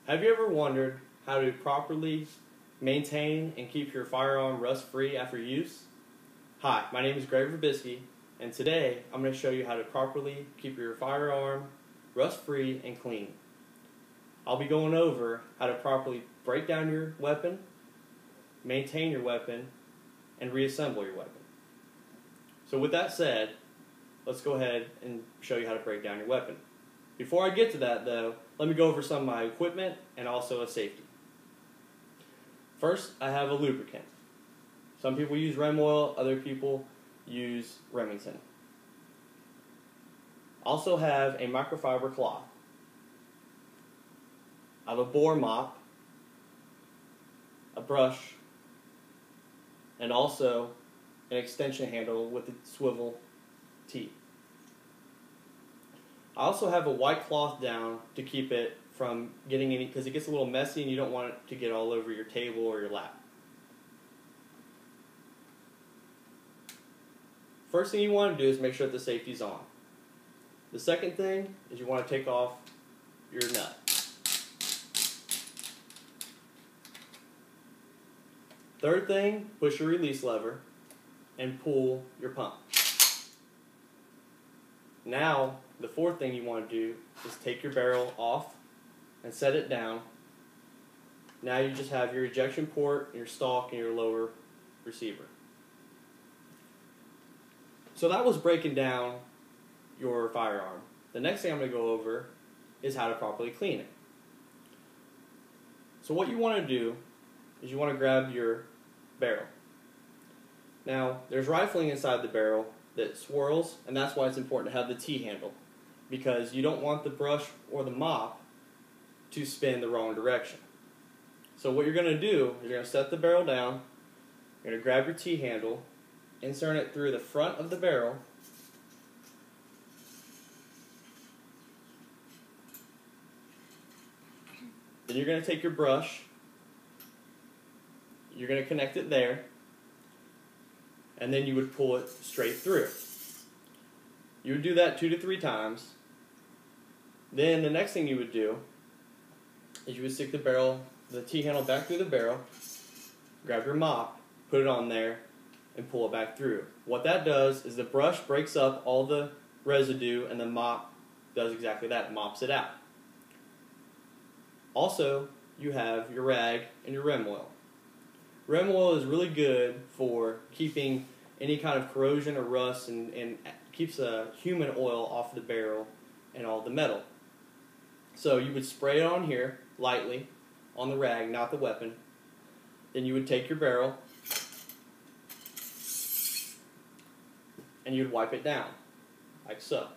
Have you ever wondered how to properly maintain and keep your firearm rust-free after use? Hi, my name is Greg Verbisky, and today I'm going to show you how to properly keep your firearm rust-free and clean. I'll be going over how to properly break down your weapon, maintain your weapon, and reassemble your weapon. So with that said, let's go ahead and show you how to break down your weapon. Before I get to that though, let me go over some of my equipment and also a safety. First, I have a lubricant. Some people use Rem oil, other people use Remington. Also have a microfiber cloth. I have a bore mop, a brush, and also an extension handle with a swivel T. I also have a white cloth down to keep it from getting any, because it gets a little messy and you don't want it to get all over your table or your lap. First thing you want to do is make sure that the safety's on. The second thing is you want to take off your nut. Third thing, push your release lever and pull your pump. Now, the fourth thing you want to do is take your barrel off and set it down. Now you just have your ejection port, your stock, and your lower receiver. So that was breaking down your firearm. The next thing I'm going to go over is how to properly clean it. So what you want to do is you want to grab your barrel. Now, there's rifling inside the barrel that swirls, and that's why it's important to have the T-handle, because you don't want the brush or the mop to spin the wrong direction. So what you're going to do is you're going to set the barrel down, you're going to grab your T-handle, insert it through the front of the barrel, then you're going to take your brush, you're going to connect it there, and then you would pull it straight through. You would do that 2 to 3 times. Then the next thing you would do is you would stick the T-handle back through the barrel, grab your mop, put it on there, and pull it back through. What that does is the brush breaks up all the residue and the mop does exactly that, mops it out. Also, you have your rag and your Rem oil. Rem oil is really good for keeping any kind of corrosion or rust and keeps human oil off the barrel and all the metal. So you would spray it on here lightly on the rag, not the weapon. Then you would take your barrel and you'd wipe it down, like so.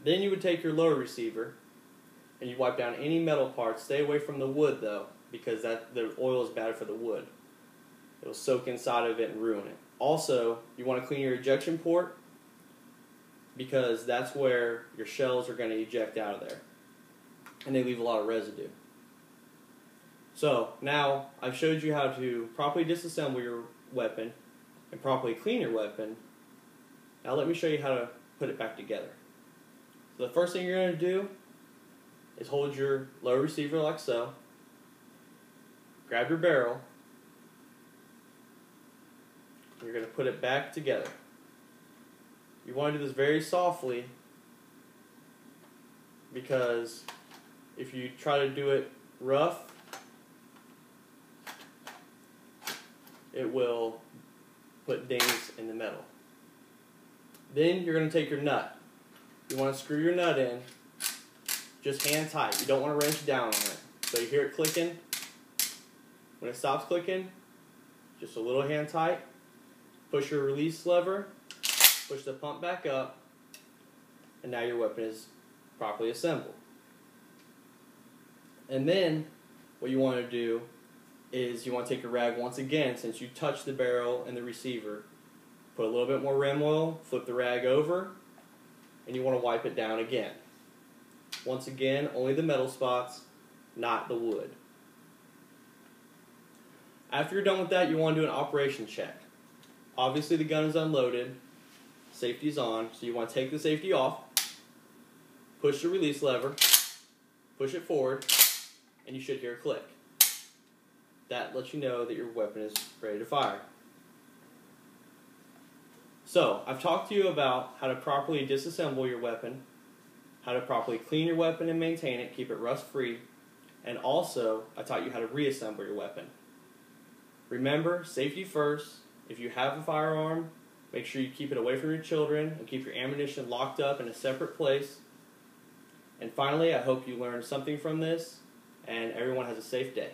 Then you would take your lower receiver and you wipe down any metal parts. Stay away from the wood though, because the oil is bad for the wood. It'll soak inside of it and ruin it. Also, you want to clean your ejection port, because that's where your shells are going to eject out of there, and they leave a lot of residue. So now I've showed you how to properly disassemble your weapon and properly clean your weapon. Now let me show you how to put it back together. So the first thing you're going to do is hold your lower receiver like so, grab your barrel, and you're going to put it back together. You want to do this very softly, because if you try to do it rough, it will put dings in the metal. Then you're going to take your nut. You want to screw your nut in, just hand tight. You don't want to wrench down on it. So you hear it clicking. When it stops clicking, just a little hand tight. Push your release lever, push the pump back up, and now your weapon is properly assembled. And then what you want to do is you want to take your rag once again, since you touched the barrel and the receiver. Put a little bit more Rem oil, flip the rag over, and you want to wipe it down again. Once again, only the metal spots, not the wood. After you're done with that, you want to do an operation check. Obviously the gun is unloaded, safety's on, so you want to take the safety off, push the release lever, push it forward, and you should hear a click. That lets you know that your weapon is ready to fire. So, I've talked to you about how to properly disassemble your weapon, how to properly clean your weapon and maintain it, keep it rust-free, and also I taught you how to reassemble your weapon. Remember, safety first. If you have a firearm, make sure you keep it away from your children and keep your ammunition locked up in a separate place. And finally, I hope you learned something from this, and everyone has a safe day.